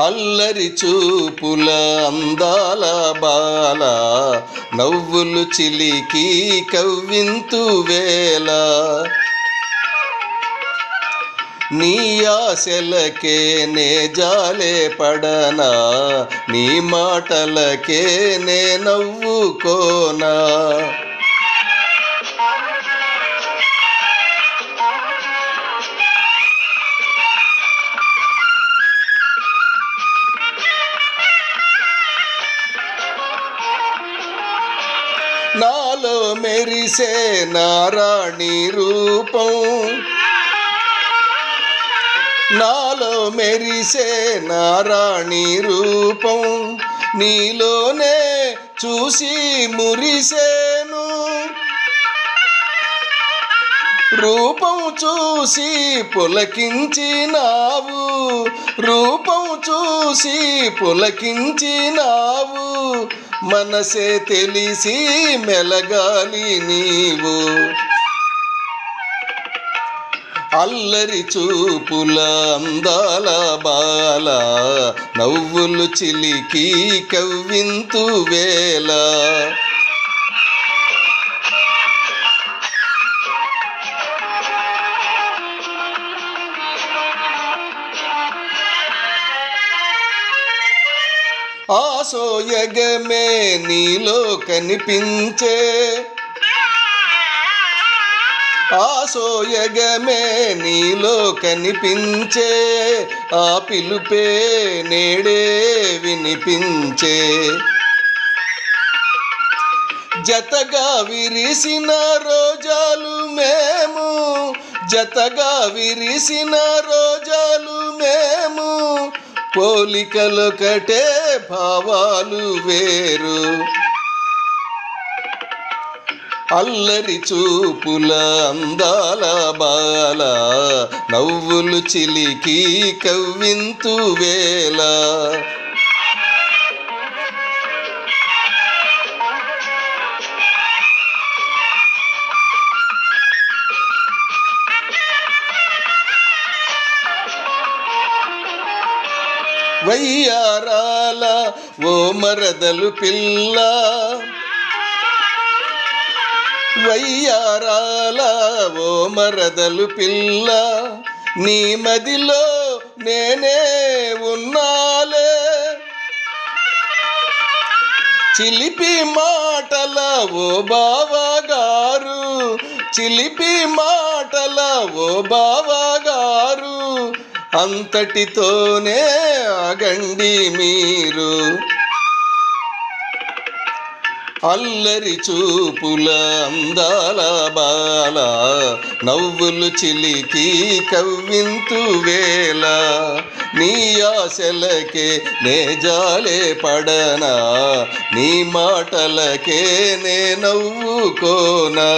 అల్లరి చూపుల అందాల బాల నవ్వులు చిలికి కవ్వింతు వేళ నీ ఆశలకే నే జాలే పడనా నీ మాటలకే నే నవ్వుకోనా నాలో మెరిసే నారాణి రూపం నాలో మెరిసే నారాణి రూపం నీలోనే చూసి మురిసేను రూపం చూసి పులకించినావు రూపం చూసి పులకించినావు మనసే తెలిసి మెలగాలి నీవు అల్లరి చూపుల అందాల బాల నవ్వులు చిలికి కవ్వింతు వేళ ఆసోయగమే నీలో కనిపించే ఆసోయగమే నీలో కనిపించే ఆ పిలుపే నేడే వినిపించే జతగా విరిసిన రోజాలు మేము జతగా విరిసిన రోజాలు మేము పోలికలొకటే భావాలు వేరు అల్లరి చూపుల అందాల బాల నవ్వులు చిలికి కవ్వింతు వేళ వయ్యారాల ఓ మరదలు పిల్ల వయ్యారాల ఓ మరదలు పిల్ల నీ మదిలో నేనే ఉన్నాలే చిలిపి మాటల ఓ బావగారు చిలిపి మాటల ఓ బావగారు అంతటితోనే ఆగండి మీరు అల్లరి చూపుల అందాల బాల నవ్వులు చిలికి కవ్వింతు వేళ నీ ఆశలకే నే జాలే పడనా నీ మాటలకే నే నవ్వుకోనా